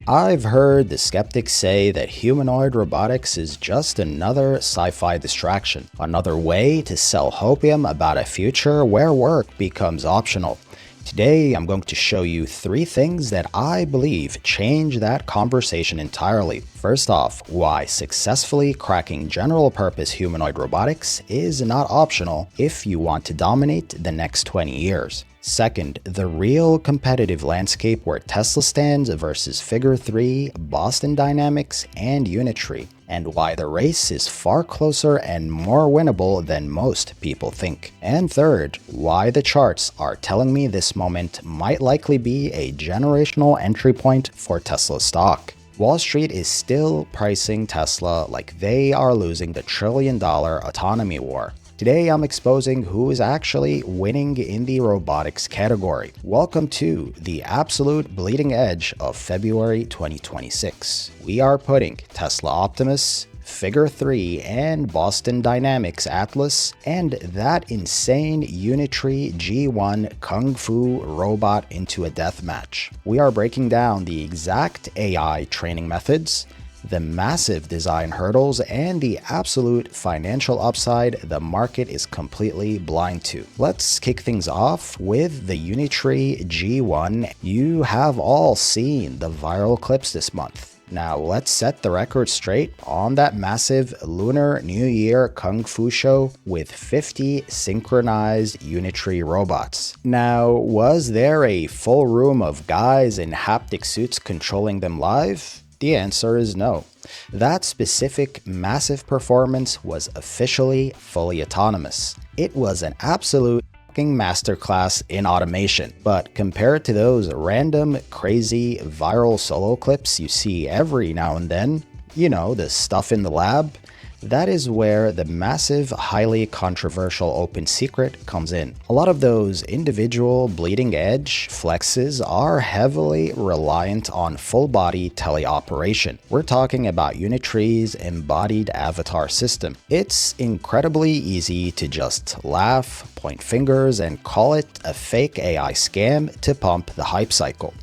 I've heard the skeptics say that humanoid robotics is just another sci-fi distraction, another way to sell hopium about a future where work becomes optional. Today, I'm going to show you 3 things that I believe change that conversation entirely. First off, why successfully cracking general-purpose humanoid robotics is not optional if you want to dominate the next 20 years. Second, the real competitive landscape where Tesla stands versus Figure 3, Boston Dynamics, and Unitree, and why the race is far closer and more winnable than most people think. And third, why the charts are telling me this moment might likely be a generational entry point for Tesla stock. Wall Street is still pricing Tesla like they are losing the trillion-dollar autonomy war. Today, I'm exposing who is actually winning in the robotics category. Welcome to the absolute bleeding edge of February 2026. We are putting Tesla Optimus, Figure 3, and Boston Dynamics Atlas, and that insane Unitree G1 Kung Fu robot into a death match. We are breaking down the exact AI training methods, the massive design hurdles, and the absolute financial upside the market is completely blind to. Let's kick things off with the Unitree G1. You have all seen the viral clips this month. Now let's set the record straight on that massive Lunar New Year Kung Fu show with 50 synchronized Unitree robots. Now, was there a full room of guys in haptic suits controlling them live? The answer is no. That specific massive performance was officially fully autonomous. It was an absolute fucking masterclass in automation. But compared to those random, crazy, viral solo clips you see every now and then, you know, the stuff in the lab, that is where the massive, highly controversial open secret comes in. A lot of those individual bleeding edge flexes are heavily reliant on full-body teleoperation. We're talking about Unitree's embodied avatar system. It's incredibly easy to just laugh, point fingers, and call it a fake AI scam to pump the hype cycle.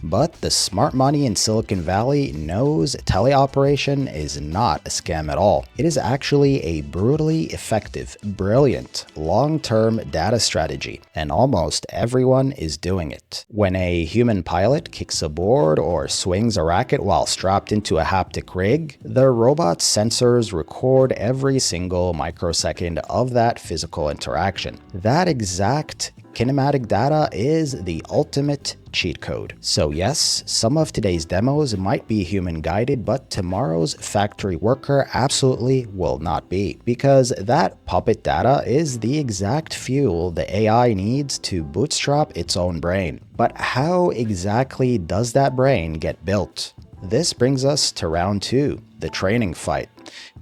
But the smart money in Silicon Valley knows teleoperation is not a scam at all. It is actually a brutally effective, brilliant, long-term data strategy, and almost everyone is doing it. When a human pilot kicks a board or swings a racket while strapped into a haptic rig, the robot's sensors record every single microsecond of that physical interaction. That exact kinematic data is the ultimate cheat code. So yes, some of today's demos might be human guided, but tomorrow's factory worker absolutely will not be, because that puppet data is the exact fuel the AI needs to bootstrap its own brain. But how exactly does that brain get built? This brings us to round 2, the training fight.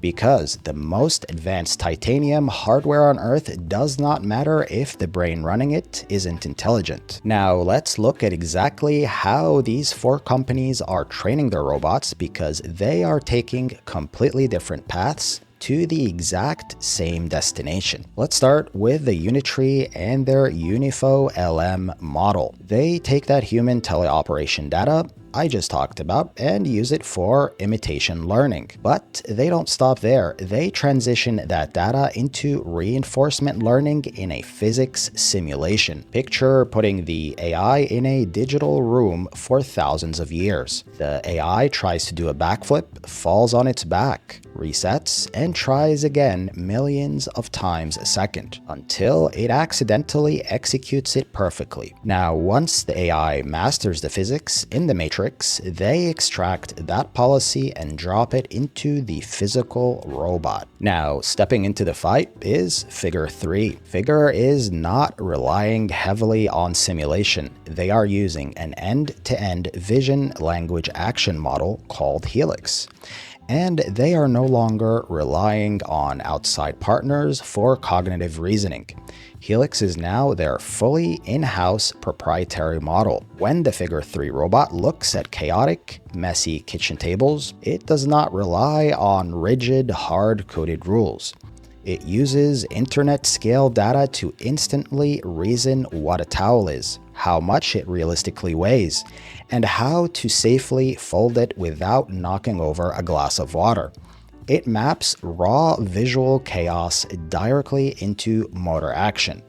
Because the most advanced titanium hardware on Earth does not matter if the brain running it isn't intelligent. Now let's look at exactly how these 4 companies are training their robots, because they are taking completely different paths to the exact same destination. Let's start with the Unitree and their Unifo LM model. They take that human teleoperation data I just talked about and use it for imitation learning. But they don't stop there. They transition that data into reinforcement learning in a physics simulation. Picture putting the AI in a digital room for thousands of years. The AI tries to do a backflip, falls on its back, resets, and tries again millions of times a second until it accidentally executes it perfectly. Now, once the AI masters the physics in the matrix, they extract that policy and drop it into the physical robot. Now, stepping into the fight is Figure 3. Figure is not relying heavily on simulation. They are using an end-to-end vision language action model called Helix. And they are no longer relying on outside partners for cognitive reasoning. Helix is now their fully in-house proprietary model. When the Figure 3 robot looks at chaotic, messy kitchen tables, it does not rely on rigid, hard-coded rules. It uses internet-scale data to instantly reason what a towel is, how much it realistically weighs, and how to safely fold it without knocking over a glass of water. It maps raw visual chaos directly into motor action,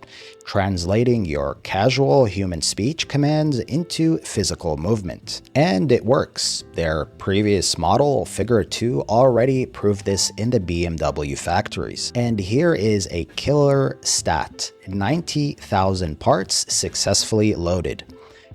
translating your casual human speech commands into physical movement. And it works. Their previous model, Figure 2, already proved this in the BMW factories. And here is a killer stat: 90,000 parts successfully loaded.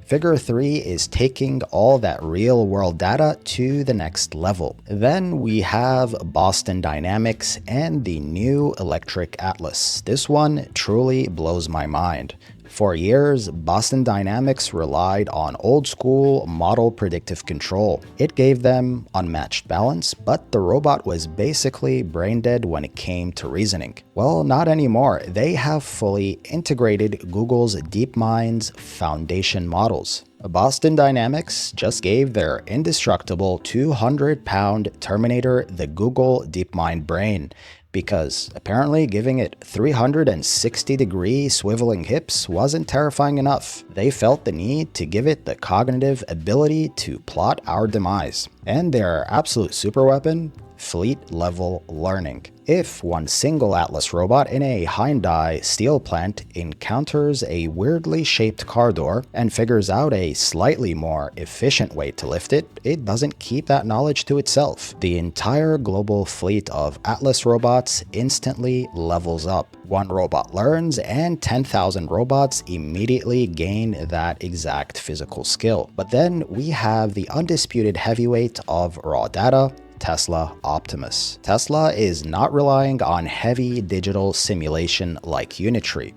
Figure 3 is taking all that real-world data to the next level. Then we have Boston Dynamics and the new Electric Atlas. This one truly blows my mind. For years, Boston Dynamics relied on old-school model predictive control. It gave them unmatched balance, but the robot was basically brain-dead when it came to reasoning. Well, not anymore. They have fully integrated Google's DeepMind's foundation models. Boston Dynamics just gave their indestructible 200-pound Terminator the Google DeepMind brain, because apparently giving it 360-degree swiveling hips wasn't terrifying enough. They felt the need to give it the cognitive ability to plot our demise. And their absolute superweapon? Fleet-level learning. If one single Atlas robot in a Hyundai steel plant encounters a weirdly shaped car door and figures out a slightly more efficient way to lift it, it doesn't keep that knowledge to itself. The entire global fleet of Atlas robots instantly levels up. One robot learns, and 10,000 robots immediately gain that exact physical skill. But then we have the undisputed heavyweight of raw data, Tesla Optimus. Tesla is not relying on heavy digital simulation like Unitree,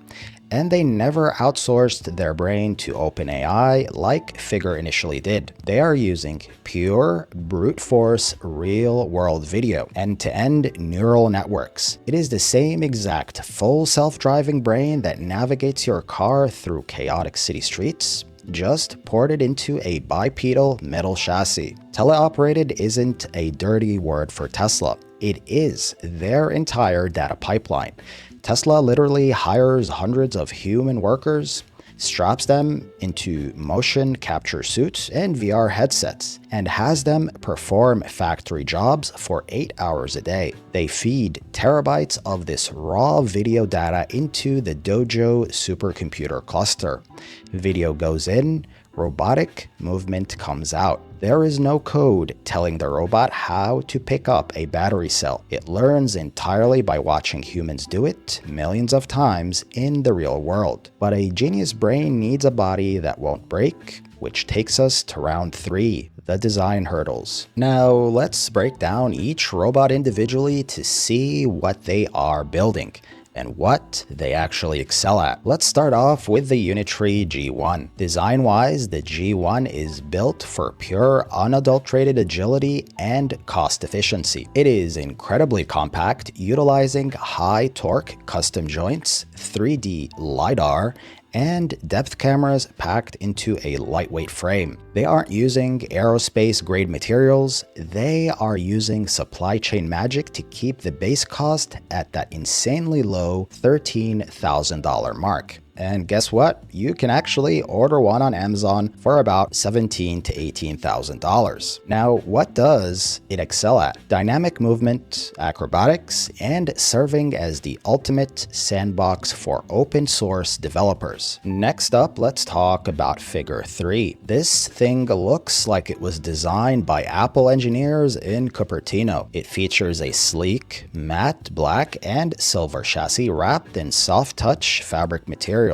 and they never outsourced their brain to OpenAI like Figure initially did. They are using pure, brute force, real-world video, end-to-end neural networks. It is the same exact full self-driving brain that navigates your car through chaotic city streets, just ported into a bipedal metal chassis. Teleoperated isn't a dirty word for Tesla. It is their entire data pipeline. Tesla literally hires hundreds of human workers, straps them into motion capture suits and VR headsets, and has them perform factory jobs for 8 hours a day. They feed terabytes of this raw video data into the Dojo supercomputer cluster. Video goes in, robotic movement comes out. There is no code telling the robot how to pick up a battery cell. It learns entirely by watching humans do it millions of times in the real world. But a genius brain needs a body that won't break, which takes us to round 3, the design hurdles. Now, let's break down each robot individually to see what they are building and what they actually excel at. Let's start off with the Unitree G1. Design-wise, the G1 is built for pure, unadulterated agility and cost efficiency. It is incredibly compact, utilizing high torque custom joints, 3D LiDAR, and depth cameras packed into a lightweight frame. They aren't using aerospace-grade materials, they are using supply chain magic to keep the base cost at that insanely low $13,000 mark. And guess what? You can actually order one on Amazon for about $17,000 to $18,000. Now, what does it excel at? Dynamic movement, acrobatics, and serving as the ultimate sandbox for open source developers. Next up, let's talk about Figure 3. This thing looks like it was designed by Apple engineers in Cupertino. It features a sleek, matte black and silver chassis wrapped in soft-touch fabric material,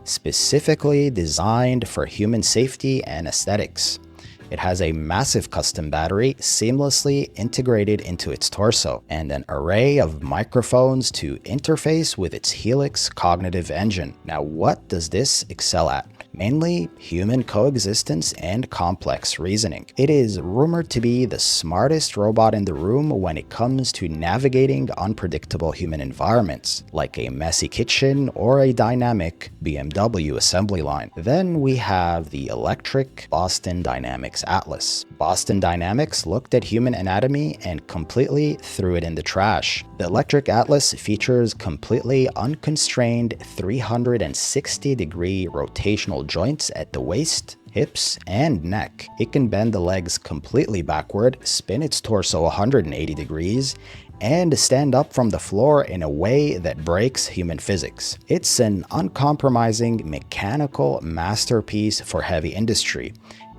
specifically designed for human safety and aesthetics. It has a massive custom battery seamlessly integrated into its torso, and an array of microphones to interface with its Helix cognitive engine. Now, what does this excel at? Mainly human coexistence and complex reasoning. It is rumored to be the smartest robot in the room when it comes to navigating unpredictable human environments, like a messy kitchen or a dynamic BMW assembly line. Then we have the electric Boston Dynamics Atlas. Boston Dynamics looked at human anatomy and completely threw it in the trash. The electric Atlas features completely unconstrained 360-degree rotational joints at the waist, hips, and neck. It can bend the legs completely backward, spin its torso 180 degrees, and stand up from the floor in a way that breaks human physics. It's an uncompromising mechanical masterpiece for heavy industry,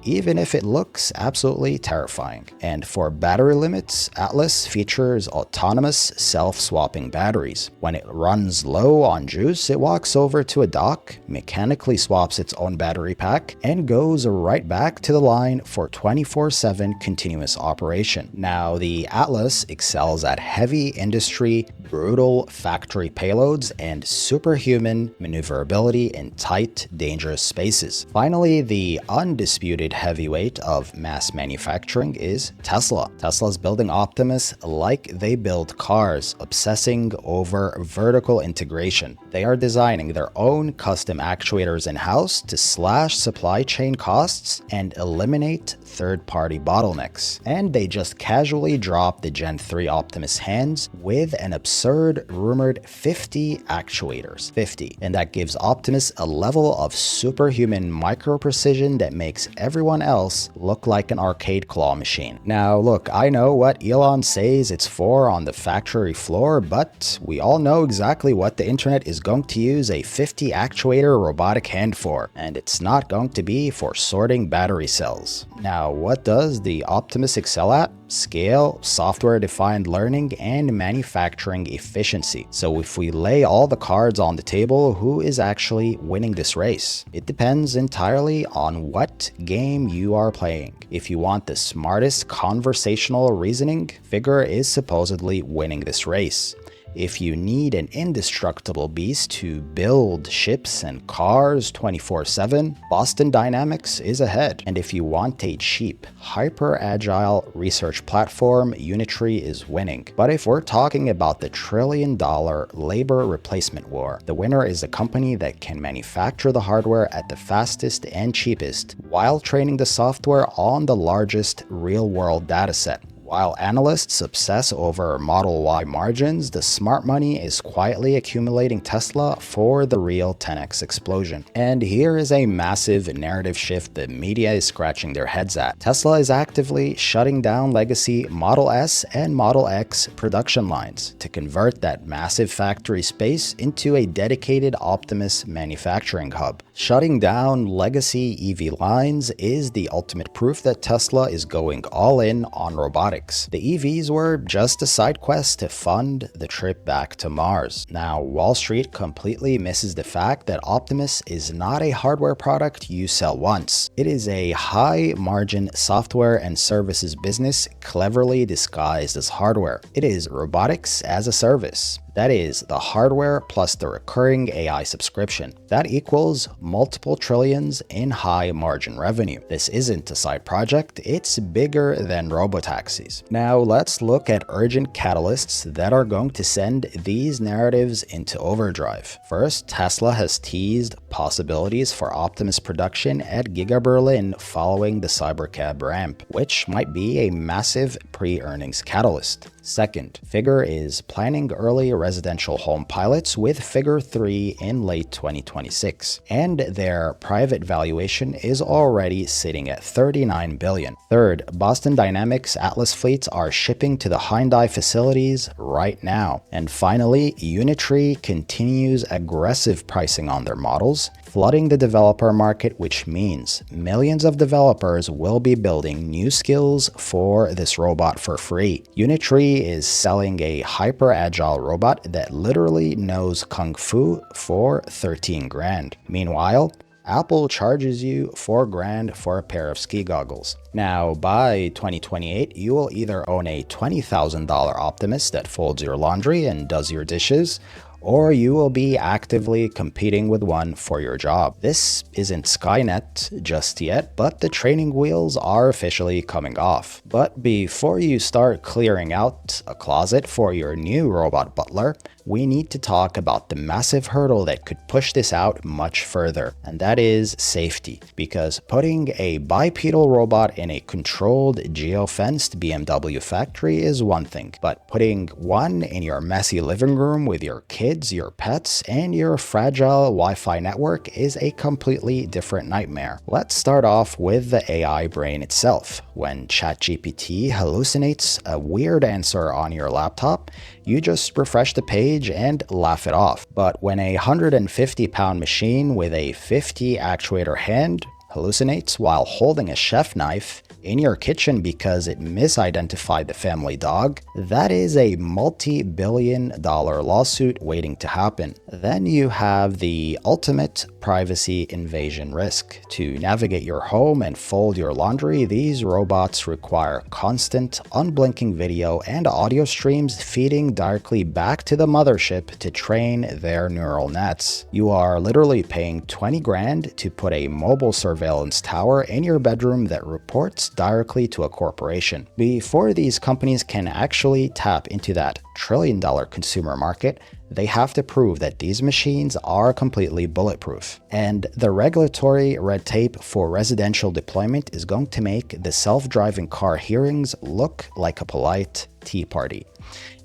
even if it looks absolutely terrifying. And for battery limits, Atlas features autonomous self-swapping batteries. When it runs low on juice, it walks over to a dock, mechanically swaps its own battery pack, and goes right back to the line for 24/7 continuous operation. Now, the Atlas excels at heavy industry, brutal factory payloads, and superhuman maneuverability in tight, dangerous spaces. Finally, the undisputed heavyweight of mass manufacturing is Tesla. Tesla's building Optimus like they build cars, obsessing over vertical integration. They are designing their own custom actuators in-house to slash supply chain costs and eliminate third-party bottlenecks. And they just casually dropped the Gen 3 Optimus hands with an absurd rumored 50 actuators. 50. And that gives Optimus a level of superhuman micro-precision that makes everyone else look like an arcade claw machine. Now look, I know what Elon says it's for on the factory floor, but we all know exactly what the internet is going to use a 50 actuator robotic hand for, and it's not going to be for sorting battery cells. Now, what does the Optimus excel at? Scale, software-defined learning, and manufacturing efficiency. So if we lay all the cards on the table, who is actually winning this race? It depends entirely on what game you are playing. If you want the smartest conversational reasoning, Figure is supposedly winning this race. If you need an indestructible beast to build ships and cars 24/7, Boston Dynamics is ahead. And if you want a cheap, hyper-agile research platform, Unitree is winning. But if we're talking about the trillion-dollar labor replacement war, the winner is a company that can manufacture the hardware at the fastest and cheapest while training the software on the largest real-world dataset. While analysts obsess over Model Y margins, the smart money is quietly accumulating Tesla for the real 10x explosion. And here is a massive narrative shift the media is scratching their heads at. Tesla is actively shutting down legacy Model S and Model X production lines to convert that massive factory space into a dedicated Optimus manufacturing hub. Shutting down legacy EV lines is the ultimate proof that Tesla is going all in on robotics. The EVs were just a side quest to fund the trip back to Mars. Now, Wall Street completely misses the fact that Optimus is not a hardware product you sell once. It is a high-margin software and services business cleverly disguised as hardware. It is robotics as a service. That is, the hardware plus the recurring AI subscription. That equals multiple trillions in high-margin revenue. This isn't a side project, it's bigger than robotaxis. Now let's look at urgent catalysts that are going to send these narratives into overdrive. First, Tesla has teased possibilities for Optimus production at Giga Berlin following the Cybercab ramp, which might be a massive pre-earnings catalyst. Second, Figure is planning early residential home pilots with Figure 3 in late 2026, and their private valuation is already sitting at $39 billion. Third, Boston Dynamics Atlas fleets are shipping to the Hyundai facilities right now. And finally, Unitree continues aggressive pricing on their models, flooding the developer market, which means millions of developers will be building new skills for this robot for free. Unitree is selling a hyper-agile robot that literally knows Kung Fu for 13 grand. Meanwhile, Apple charges you $4 grand for a pair of ski goggles. Now, by 2028, you will either own a $20,000 Optimus that folds your laundry and does your dishes, or you will be actively competing with one for your job. This isn't Skynet just yet, but the training wheels are officially coming off. But before you start clearing out a closet for your new robot butler, we need to talk about the massive hurdle that could push this out much further, and that is safety. Because putting a bipedal robot in a controlled, geo-fenced BMW factory is one thing, but putting one in your messy living room with your kids kids, your pets, and your fragile Wi-Fi network is a completely different nightmare. Let's start off with the AI brain itself. When ChatGPT hallucinates a weird answer on your laptop, you just refresh the page and laugh it off. But when a 150-pound machine with a 50 actuator hand hallucinates while holding a chef knife in your kitchen because it misidentified the family dog, that is a multi-billion-dollar lawsuit waiting to happen. Then you have the ultimate privacy invasion risk. To navigate your home and fold your laundry, these robots require constant, unblinking video and audio streams feeding directly back to the mothership to train their neural nets. You are literally paying 20 grand to put a mobile surveillance tower in your bedroom that reports directly to a corporation. Before these companies can actually tap into that trillion-dollar consumer market, they have to prove that these machines are completely bulletproof. And the regulatory red tape for residential deployment is going to make the self-driving car hearings look like a polite tea party.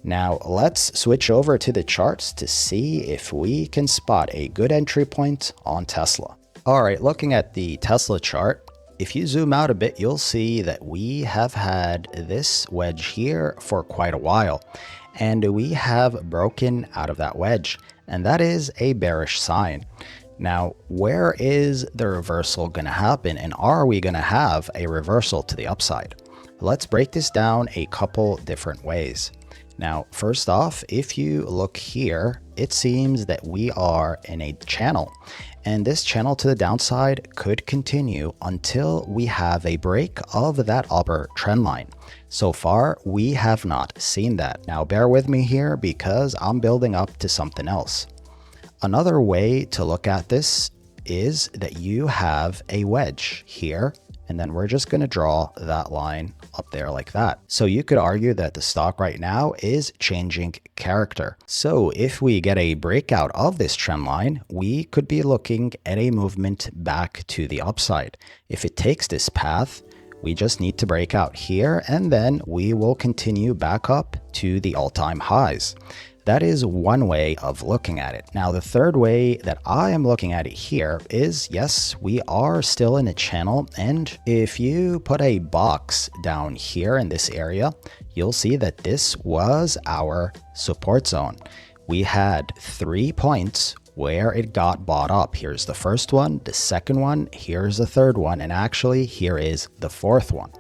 Now let's switch over to the charts to see if we can spot a good entry point on Tesla. Alright, looking at the Tesla chart, if you zoom out a bit, you'll see that we have had this wedge here for quite a while, and we have broken out of that wedge, and that is a bearish sign. Now, where is the reversal going to happen, and are we going to have a reversal to the upside? Let's break this down a couple different ways. Now, first off, if you look here, it seems that we are in a channel, and this channel to the downside could continue until we have a break of that upper trend line. So far, we have not seen that. Now, bear with me here because I'm building up to something else. Another way to look at this is that you have a wedge here, and then we're just going to draw that line up there like that. So you could argue that the stock right now is changing character. So if we get a breakout of this trend line, we could be looking at a movement back to the upside. If it takes this path, we just need to break out here, and then we will continue back up to the all-time highs. That is one way of looking at it. Now, the third way that I am looking at it here is, yes, we are still in a channel. And if you put a box down here in this area, you'll see that this was our support zone. We had 3 points where it got bought up. Here's the first one, the second one, here's the third one, and actually here is the fourth one.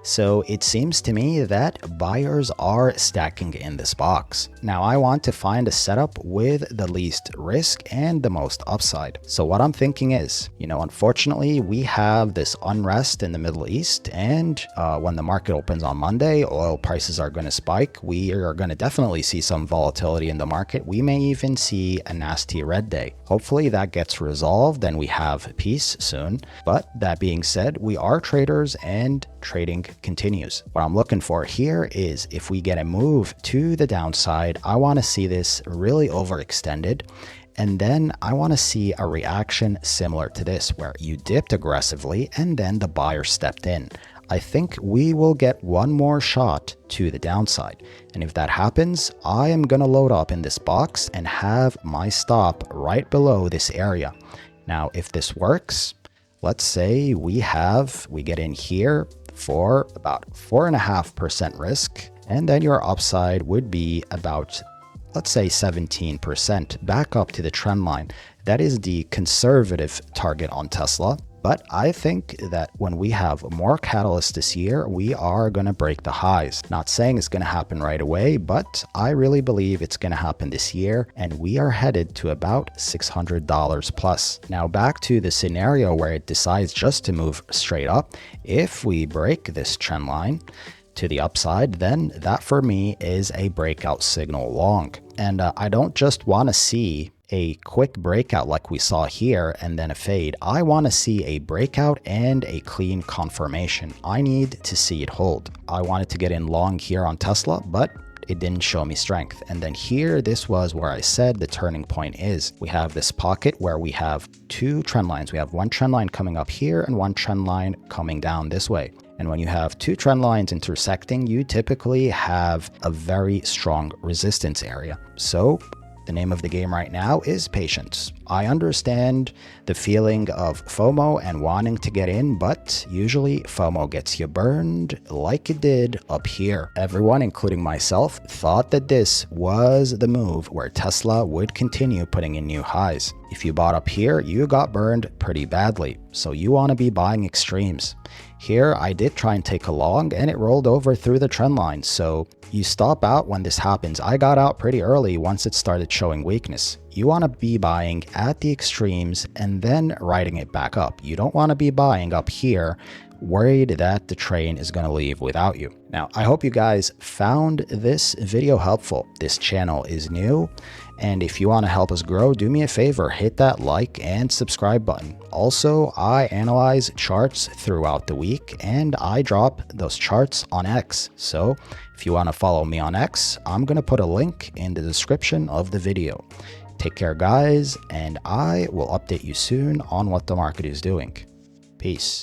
So it seems to me that buyers are stacking in this box. Now I want to find a setup with the least risk and the most upside. So what I'm thinking is, unfortunately we have this unrest in the Middle East, and when the market opens on Monday, oil prices are going to spike. We are going to definitely see some volatility in the market. We may even see a nasty red day. Hopefully that gets resolved and we have peace soon. But that being said, we are traders and trading continues. What I'm looking for here is if we get a move to the downside, I want to see this really overextended. And then I want to see a reaction similar to this where you dipped aggressively and then the buyer stepped in. I think we will get one more shot to the downside. And if that happens, I am going to load up in this box and have my stop right below this area. Now, if this works, let's say we get in here for about 4.5% risk, and then your upside would be about, let's say 17% back up to the trend line. That is the conservative target on Tesla. But I think that when we have more catalysts this year, we are going to break the highs. Not saying it's going to happen right away, but I really believe it's going to happen this year, and we are headed to about $600 plus. Now back to the scenario where it decides just to move straight up. If we break this trend line to the upside, then that for me is a breakout signal long. And I don't just want to see a quick breakout like we saw here and then a fade. I want to see a breakout and a clean confirmation. I need to see it hold. I wanted to get in long here on Tesla, but it didn't show me strength. And then here, this was where I said the turning point is. We have this pocket where we have 2 trend lines. We have one trend line coming up here and one trend line coming down this way. And when you have 2 trend lines intersecting, you typically have a very strong resistance area. So The name of the game right now is patience. I understand the feeling of FOMO and wanting to get in, but usually FOMO gets you burned like it did up here. Everyone, including myself, thought that this was the move where Tesla would continue putting in new highs. If you bought up here, you got burned pretty badly, so you want to be buying extremes. Here, I did try and take a long, and it rolled over through the trend line, so you stop out when this happens. I got out pretty early once it started showing weakness. You want to be buying at the extremes and then riding it back up. You don't want to be buying up here worried that the train is going to leave without you. Now, I hope you guys found this video helpful. This channel is new, and if you want to help us grow, do me a favor, hit that like and subscribe button. Also, I analyze charts throughout the week, and I drop those charts on X. So if you want to follow me on X, I'm going to put a link in the description of the video. Take care, guys, and I will update you soon on what the market is doing. Peace.